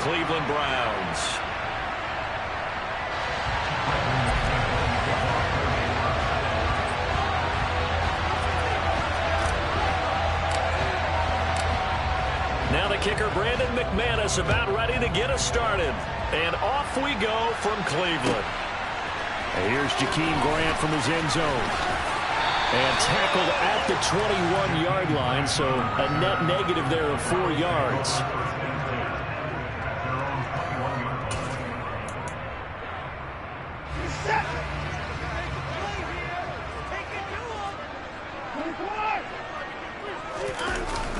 Cleveland Browns. Now the kicker, Brandon McManus, about ready to get us started. And off we go from Cleveland. And here's Jakeem Grant from his end zone. And tackled at the 21-yard line, so a net negative there of 4 yards.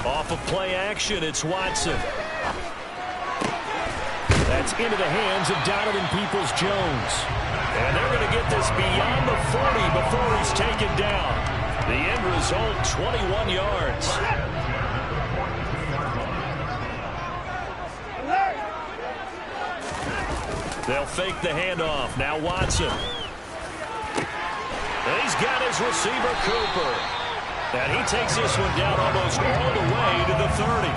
Off of play action, it's Watson. That's into the hands of Donovan Peoples-Jones. And they're going to get this beyond the 40 before he's taken down. The end result, 21 yards. They'll fake the handoff. Now Watson. And he's got his receiver, Cooper. And he takes this one down almost all the way to the 30.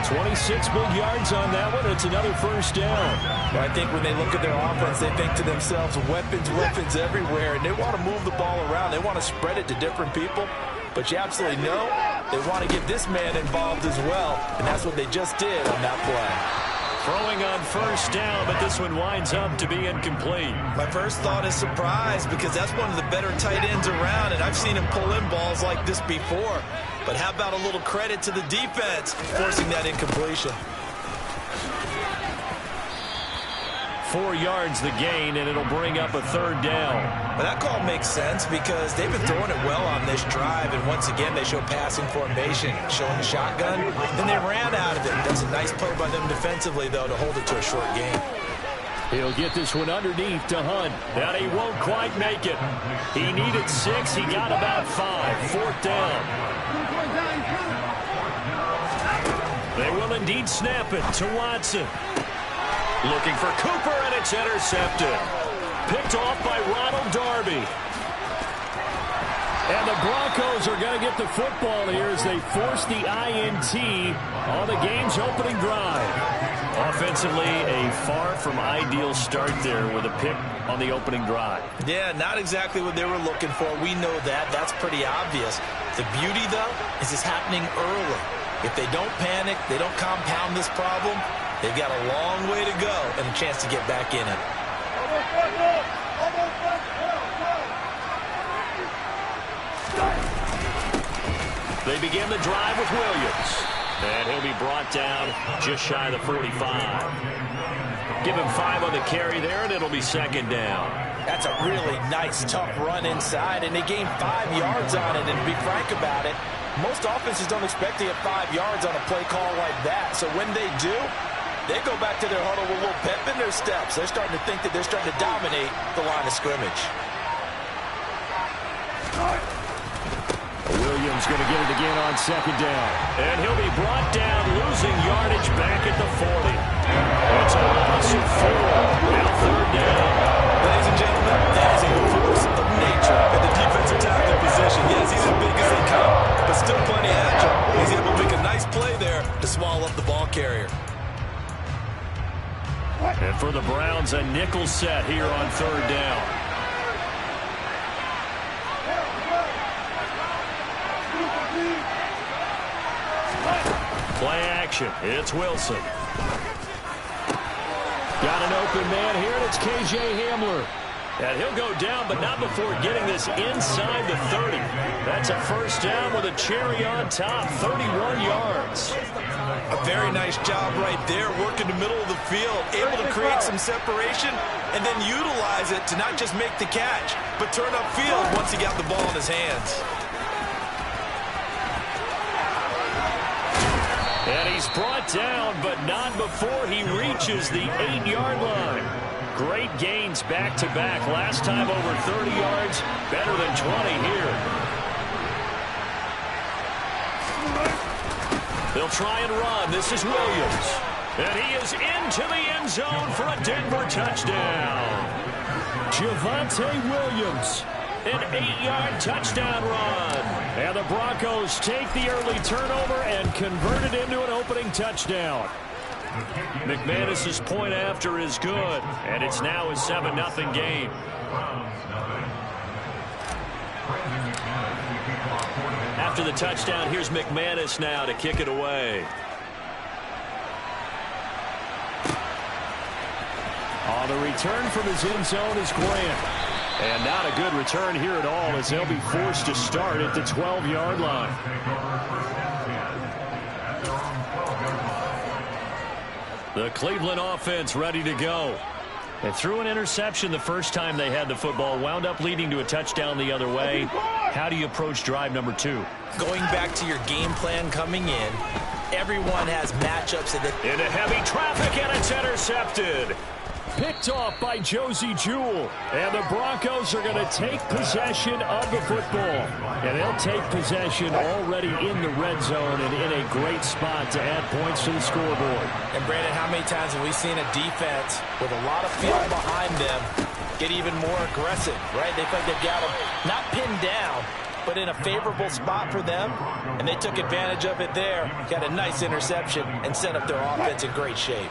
26 big yards on that one. It's another first down. Well, I think when they look at their offense, they think to themselves, weapons everywhere, and they want to move the ball around. They want to spread it to different people. But you absolutely know they want to get this man involved as well, and that's what they just did on that play. Throwing on first down, but this one winds up to be incomplete. My first thought is surprise, because that's one of the better tight ends around, and I've seen him pull in balls like this before. But how about a little credit to the defense forcing that incompletion? 4 yards the gain, and it'll bring up a third down. But that call makes sense because they've been throwing it well on this drive, and once again they show passing formation, showing the shotgun, then they ran out of it. That's a nice play by them defensively, though, to hold it to a short gain. He'll get this one underneath to Hunt. And he won't quite make it. He needed 6. He got about 5. Fourth down. They will indeed snap it to Watson. Looking for Cooper, and it's intercepted. Picked off by Ronald Darby. And the Broncos are going to get the football here as they force the INT on the game's opening drive. Offensively, a far from ideal start there with a pick on the opening drive. Yeah, not exactly what they were looking for. We know that. That's pretty obvious. The beauty, though, is it's happening early. If they don't panic, they don't compound this problem, they've got a long way to go and a chance to get back in it. They begin the drive with Williams. And he'll be brought down just shy of the 45. Give him 5 on the carry there, and it'll be second down. That's a really nice, tough run inside, and they gained 5 yards on it. And to be frank about it, most offenses don't expect to get 5 yards on a play call like that. So when they do, they go back to their huddle with a little pep in their steps. They're starting to think that they're starting to dominate the line of scrimmage. Williams going to get it again on second down. And he'll be brought down, losing yardage back at the 40. It's a loss of 4. Now third down. Ladies and gentlemen, that is a force of nature at the defensive tackle position. Yes, he's as big as they come, but still plenty agile. He's able to make a nice play there to swallow up the ball carrier. And for the Browns, a nickel set here on third down. Play action. It's Wilson. Got an open man here, and it's K.J. Hamler. And he'll go down, but not before getting this inside the 30. That's a first down with a cherry on top, 31 yards. A very nice job right there, working the middle of the field, able to create some separation, and then utilize it to not just make the catch, but turn upfield once he got the ball in his hands. And he's brought down, but not before he reaches the 8-yard line. Great gains back-to-back. Last time over 30 yards, better than 20 here. They'll try and run. This is Williams. And he is into the end zone for a Denver touchdown. Javonte Williams. An 8-yard touchdown run. And the Broncos take the early turnover and convert it into an opening touchdown. McManus's point after is good, and it's now a 7-0 game. After the touchdown, here's McManus now to kick it away. On the return from his end zone is Grant. And not a good return here at all, as they'll be forced to start at the 12-yard line. The Cleveland offense ready to go. They threw an interception the first time they had the football, wound up leading to a touchdown the other way. How do you approach drive number 2? Going back to your game plan coming in, everyone has matchups. Into heavy traffic, and it's intercepted. Picked off by Josie Jewell. And the Broncos are going to take possession of the football. And they'll take possession already in the red zone and in a great spot to add points to the scoreboard. And Brandon, how many times have we seen a defense with a lot of field behind them get even more aggressive, right? They think they've got them not pinned down, but in a favorable spot for them. And they took advantage of it there. Got a nice interception and set up their offense in great shape.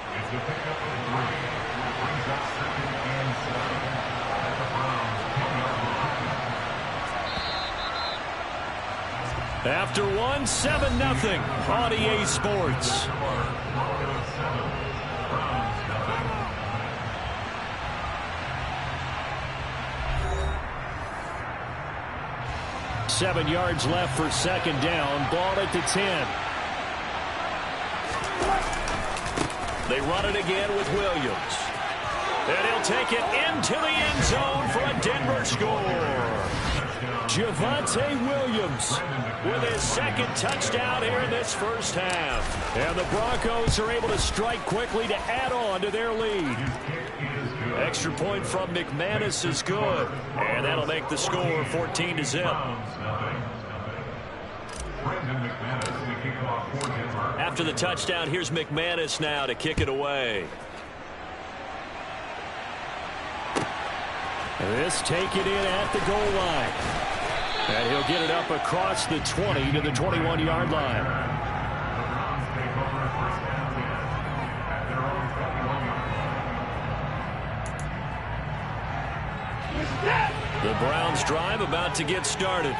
After one, 7-0 on EA Sports. Seven yards left for second down. Ball at the 10. They run it again with Williams. And he'll take it into the end zone for a Denver score. Javonte Williams with his second touchdown here in this first half. And the Broncos are able to strike quickly to add on to their lead. Extra point from McManus is good. And that'll make the score 14-0. After the touchdown, here's McManus now to kick it away. This taken in at the goal line. And he'll get it up across the 20 to the 21-yard line. The Browns drive about to get started.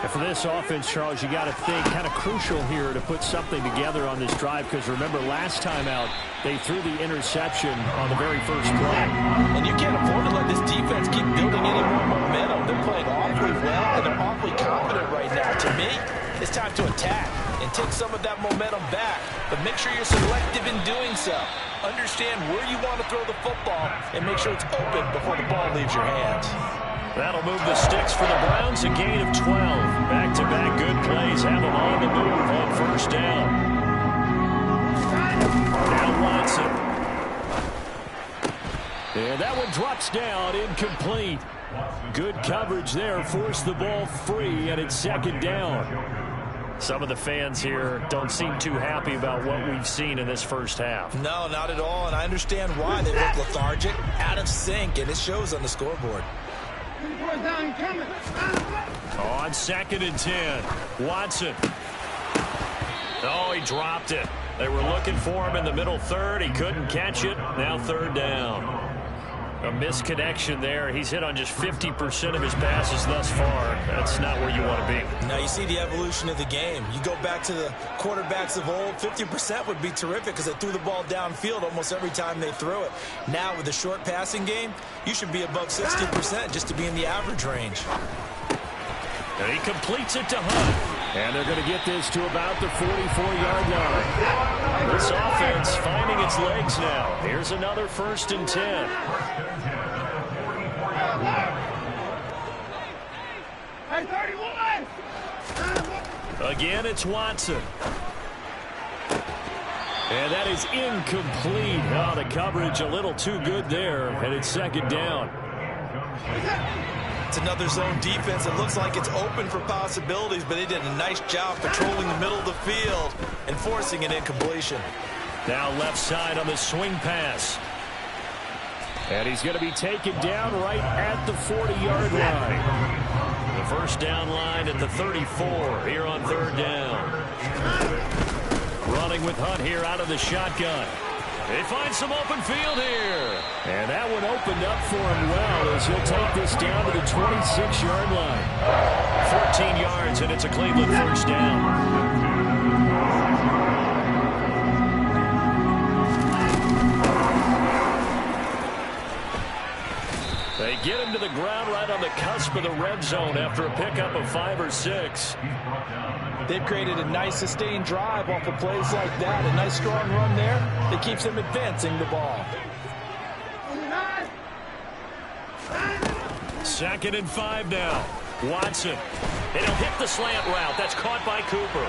And for this offense, Charles, you got to think kind of crucial here to put something together on this drive, because remember last time out they threw the interception on the very first play. And you can't afford to let this defense keep building any more momentum. They're playing awfully well, and they're awfully confident right now. To me, it's time to attack and take some of that momentum back. But make sure you're selective in doing so. Understand where you want to throw the football and make sure it's open before the ball leaves your hands. That'll move the sticks for the Browns, a gain of 12. Back-to-back good plays have them on the move on first down. Now Watson. And that one drops down, incomplete. Good coverage there, forced the ball free, and it's second down. Some of the fans here don't seem too happy about what we've seen in this first half. No, not at all, and I understand why. They look lethargic, out of sync, and it shows on the scoreboard. On second and 10, Watson. Oh, he dropped it. They were looking for him in the middle third. He couldn't catch it. Now third down. A misconnection there. He's hit on just 50% of his passes thus far. That's not where you want to be. Now you see the evolution of the game. You go back to the quarterbacks of old, 50% would be terrific because they threw the ball downfield almost every time they threw it. Now with the short passing game, you should be above 60% just to be in the average range. And he completes it to Hunt. And they're going to get this to about the 44-yard line. This offense finding its legs now. Here's another first and 10. Again, it's Watson. And that is incomplete. Oh, the coverage a little too good there. And it's second down. It's another zone defense. It looks like it's open for possibilities, but they did a nice job patrolling the middle of the field and forcing an incompletion. Now left side on the swing pass. And he's going to be taken down right at the 40-yard line. The first down line at the 34 here on third down. Running with Hunt here out of the shotgun. They find some open field here. And that one opened up for him well as he'll take this down to the 26-yard line. 14 yards, and it's a Cleveland first down. They get him to the ground right on the cusp of the red zone after a pickup of 5 or 6. They've created a nice sustained drive off of plays like that. A nice strong run there that keeps them advancing the ball. 2nd and 5 now. Watson. And he'll hit the slant route. That's caught by Cooper.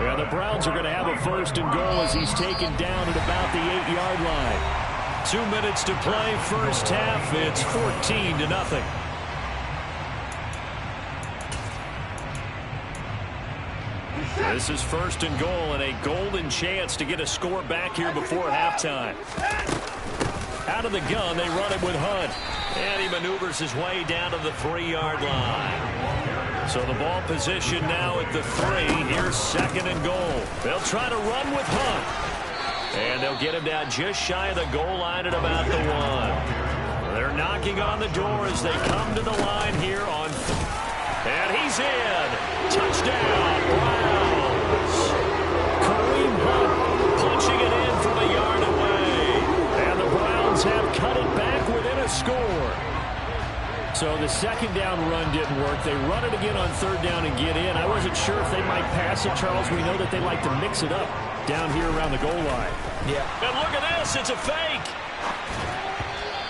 Yeah, the Browns are going to have a 1st and goal as he's taken down at about the 8-yard line. 2 minutes to play, first half. It's 14-0. This is 1st and goal and a golden chance to get a score back here before halftime. Out of the gun, they run it with Hunt. And he maneuvers his way down to the 3-yard line. So the ball position now at the 3. Here's 2nd and goal. They'll try to run with Hunt. And they'll get him down just shy of the goal line at about the 1. They're knocking on the door as they come to the line here on. And he's in. Touchdown, Browns. Kareem Hunt punching it in from a yard away. And the Browns have cut it back within a score. So the 2nd down run didn't work. They run it again on 3rd down and get in. I wasn't sure if they might pass it, Charles. We know that they like to mix it up down here around the goal line. Yeah. And look at this. It's a fake.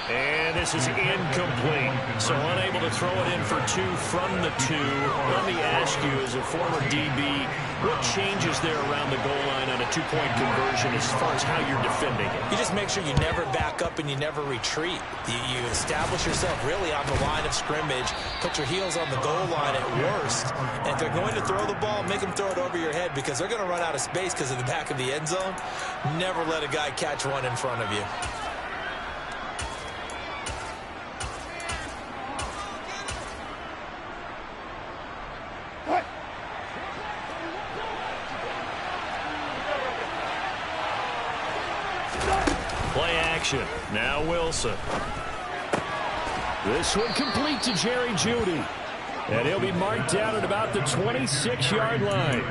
And this is incomplete. So unable to throw it in for 2 from the 2. Let me ask you, as a former DB, what changes there around the goal line on a 2-point conversion as far as how you're defending it? You just make sure you never back up and you never retreat. You establish yourself really on the line of scrimmage, put your heels on the goal line at worst. And if they're going to throw the ball, make them throw it over your head because they're going to run out of space because of the back of the end zone. Never let a guy catch one in front of you. Play action. Now Wilson. This one complete to Jerry Jeudy. And he'll be marked down at about the 26-yard line.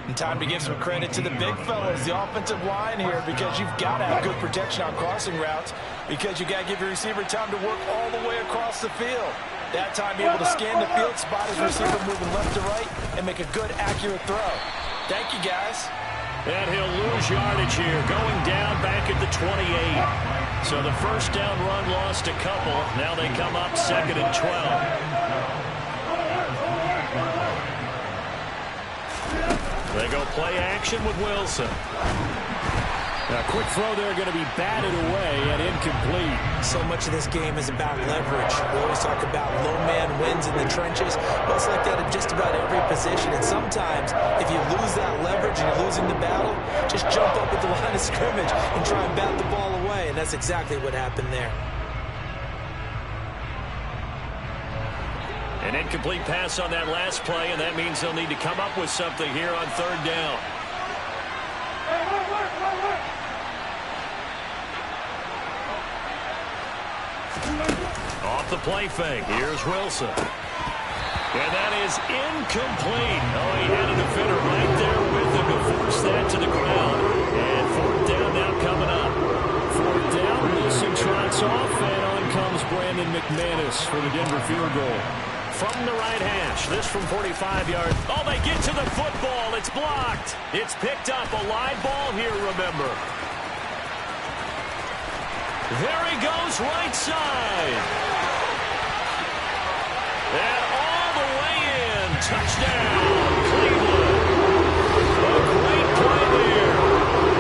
And time to give some credit to the big fellas, the offensive line here, because you've got to have good protection on crossing routes because you got to give your receiver time to work all the way across the field. That time, be able to scan the field, spot his receiver moving left to right, and make a good, accurate throw. Thank you, guys. And he'll lose yardage here, going down back at the 28. So the 1st down run lost a couple. Now they come up 2nd and 12. They go play action with Wilson. A quick throw there going to be batted away and incomplete. So much of this game is about leverage. We always talk about low man wins in the trenches. Well, it's like that in just about every position. And sometimes, if you lose that leverage and you're losing the battle, just jump up at the line of scrimmage and try and bat the ball away. And that's exactly what happened there. An incomplete pass on that last play, and that means they'll need to come up with something here on 3rd down. Off the play fake. Here's Wilson. And that is incomplete. Oh, he had a defender right there with him to force that to the ground. And 4th down now coming up. 4th down, Wilson trots off, and on comes Brandon McManus for the Denver field goal. From the right hash, this from 45 yards. Oh, they get to the football. It's blocked. It's picked up. A live ball here, remember. There he goes, right side. And all the way in. Touchdown, Cleveland. A great play there.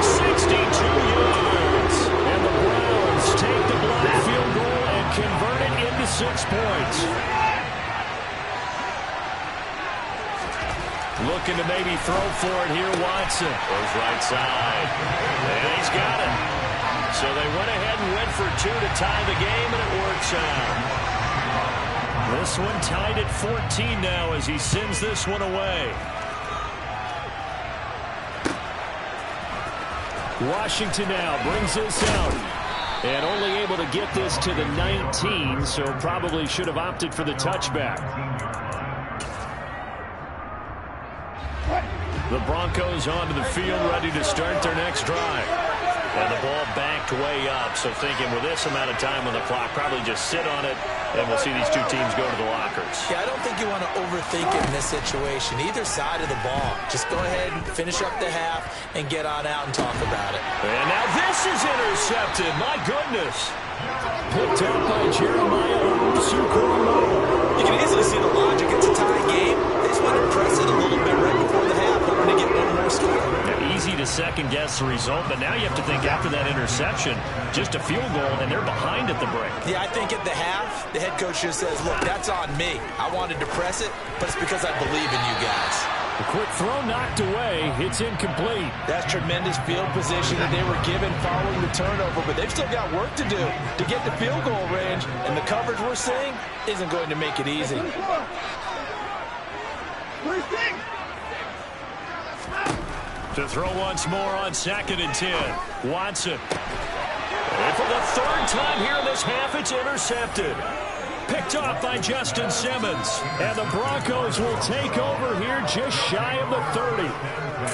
62 yards. And the Browns take the blocked field goal and convert it into 6 points. Looking to maybe throw for it here, Watson. Goes right side. And he's got it. So they went ahead and went for 2 to tie the game, and it works out. This one tied at 14 now as he sends this one away. Washington now brings this out. And only able to get this to the 19, so probably should have opted for the touchback. The Broncos onto the field, ready to start their next drive. And the ball backed way up, so thinking with this amount of time on the clock, probably just sit on it, and we'll see these two teams go to the lockers. Yeah, I don't think you want to overthink it in this situation. Either side of the ball. Just go ahead and finish up the half and get on out and talk about it. And now this is intercepted. My goodness. Picked up by Jeremiah Owusu-Koramoah. You can easily see the logic. It's a tie game. They just want to press it a little bit right before the half, hoping to get one more score. Yeah, easy to second-guess the result, but now you have to think after that interception, just a field goal, and they're behind at the break. Yeah, I think at the half, the head coach just says, look, that's on me. I wanted to press it, but it's because I believe in you guys. A quick throw knocked away. It's incomplete. That's tremendous field position that they were given following the turnover, but they've still got work to do to get the field goal range, and the coverage we're seeing isn't going to make it easy. To throw once more on 2nd and 10. Watson. And for the third time here in this half, it's intercepted. Picked off by Justin Simmons. And the Broncos will take over here just shy of the 30.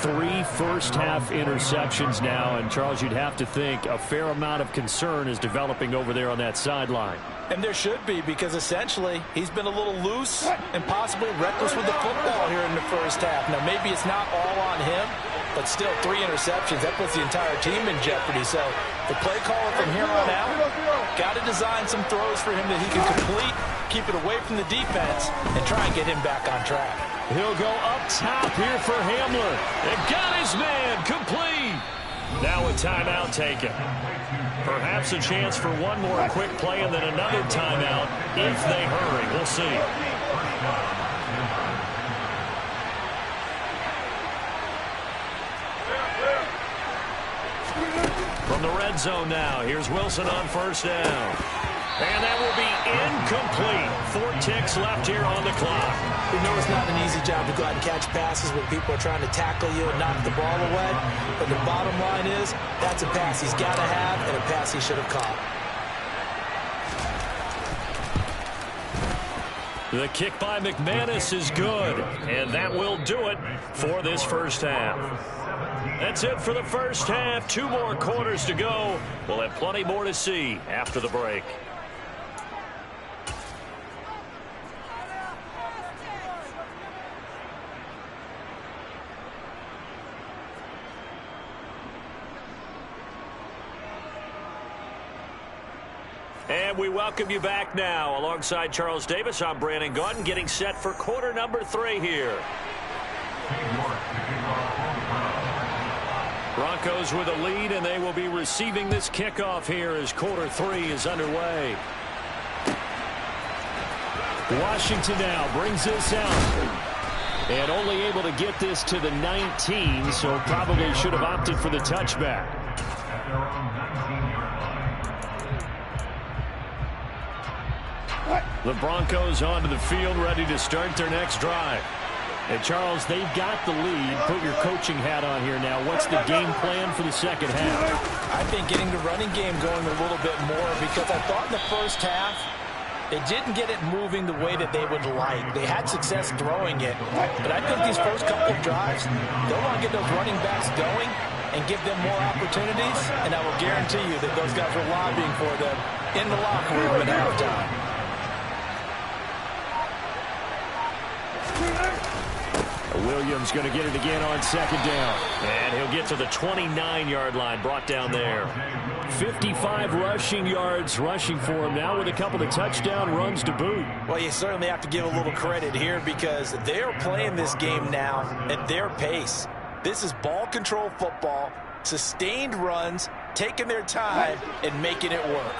3 first-half interceptions now. And, Charles, you'd have to think a fair amount of concern is developing over there on that sideline. And there should be, because essentially he's been a little loose and possibly reckless with the football here in the first half. Now, maybe it's not all on him, but still 3 interceptions. That puts the entire team in jeopardy. So the play caller from here on out got to design some throws for him that he can complete, keep it away from the defense, and try and get him back on track. He'll go up top here for Hamler. And got his man complete. Now a timeout taken. Perhaps a chance for one more quick play and then another timeout if they hurry. We'll see. From the red zone now, here's Wilson on first down. And that will be incomplete. 4 ticks left here on the clock. We know it's not an easy job to go out and catch passes when people are trying to tackle you and knock the ball away. But the bottom line is, that's a pass he's got to have and a pass he should have caught. The kick by McManus is good. And that will do it for this first half. That's it for the first half. 2 more quarters to go. We'll have plenty more to see after the break. And we welcome you back now. Alongside Charles Davis, I'm Brandon Gaudin, getting set for quarter number 3 here. Broncos with a lead, and they will be receiving this kickoff here as quarter 3 is underway. Washington now brings this out. And only able to get this to the 19, so probably should have opted for the touchback. The Broncos onto the field, ready to start their next drive. And, Charles, they've got the lead. Put your coaching hat on here now. What's the game plan for the second half? I think getting the running game going a little bit more, because I thought in the first half they didn't get it moving the way that they would like. They had success throwing it, but I think these first couple of drives, they'll want to get those running backs going and give them more opportunities, and I will guarantee you that those guys were lobbying for them in the locker room at halftime. Williams going to get it again on second down. And he'll get to the 29-yard line, brought down there. 55 rushing yards rushing for him now with a couple of touchdown runs to boot. Well, you certainly have to give a little credit here because they're playing this game now at their pace. This is ball control football, sustained runs, taking their time and making it work.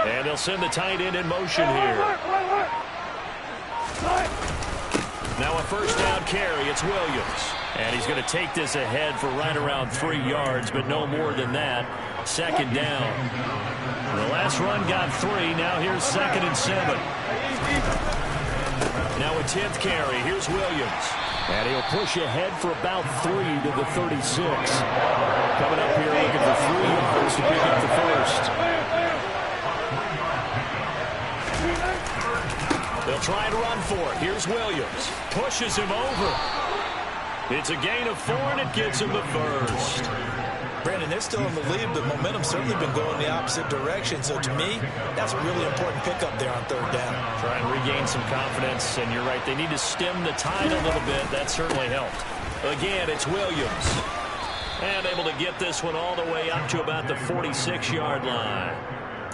And they'll send the tight end in motion here. Now a first down carry. It's Williams. And he's going to take this ahead for right around 3 yards, but no more than that. Second down. The last run got 3. Now here's 2nd and 7. Now a 10th carry. Here's Williams. And he'll push ahead for about 3 to the 36. Coming up here looking for 3 yards to pick up the first. They'll try and run for it. Here's Williams. Pushes him over. It's a gain of 4, and it gets him the first. Brandon, they're still in the lead, but momentum's certainly been going the opposite direction. So to me, that's a really important pickup there on 3rd down. Try and regain some confidence, and you're right. They need to stem the tide a little bit. That certainly helped. Again, it's Williams. And able to get this one all the way up to about the 46-yard line.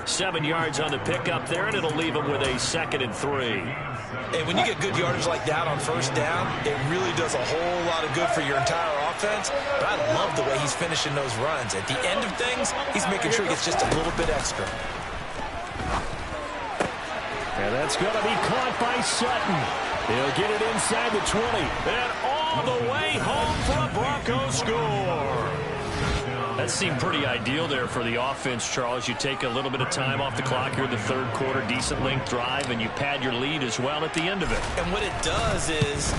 7 yards on the pickup there, and it'll leave him with a 2nd and 3. And when you get good yardage like that on 1st down, it really does a whole lot of good for your entire offense. But I love the way he's finishing those runs. At the end of things, he's making sure he gets just a little bit extra. And that's going to be caught by Sutton. He'll get it inside the 20. And all the way home for a Broncos score. That seemed pretty ideal there for the offense, Charles. You take a little bit of time off the clock here in the 3rd quarter, decent length drive, and you pad your lead as well at the end of it. And what it does is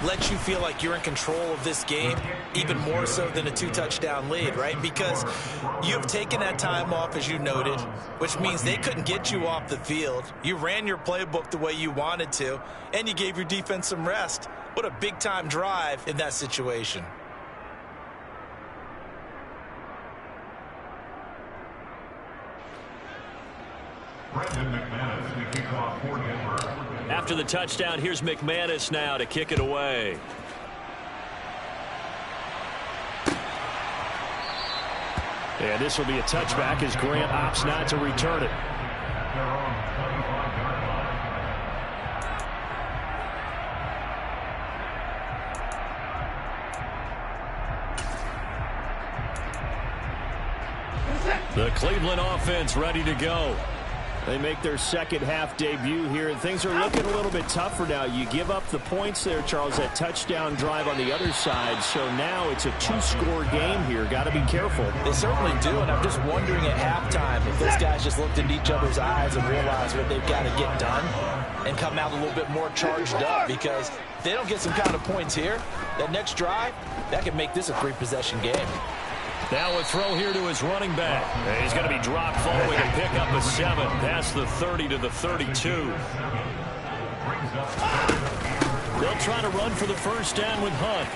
let you feel like you're in control of this game, even more so than a 2-touchdown lead, right? Because you've taken that time off, as you noted, which means they couldn't get you off the field. You ran your playbook the way you wanted to, and you gave your defense some rest. What a big-time drive in that situation. After the touchdown, here's McManus now to kick it away. And this will be a touchback as Grant opts not to return it. The Cleveland offense ready to go. They make their 2nd half debut here, and things are looking a little bit tougher now. You give up the points there, Charles, that touchdown drive on the other side. So now it's a 2-score game here. Got to be careful. They certainly do, and I'm just wondering at halftime if those guys just looked into each other's eyes and realized what they've got to get done and come out a little bit more charged up, because if they don't get some kind of points here, that next drive, that could make this a 3-possession game. Now a throw here to his running back. He's going to be dropped following a pickup of 7 past the 30 to the 32. They'll try to run for the first down with Hunt.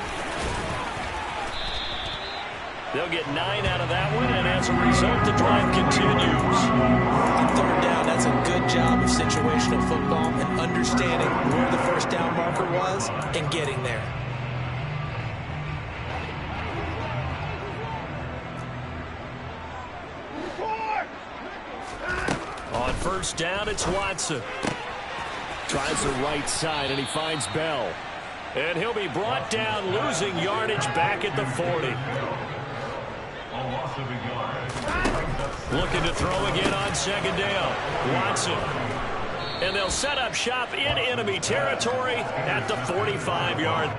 They'll get 9 out of that one, and as a result, the drive continues. On 3rd down, that's a good job of situational football and understanding where the first down marker was and getting there. On 1st down, it's Watson. Tries the right side, and he finds Bell. And he'll be brought down, losing yardage back at the 40. Looking to throw again on 2nd down. Watson. And they'll set up shop in enemy territory at the 45-yard.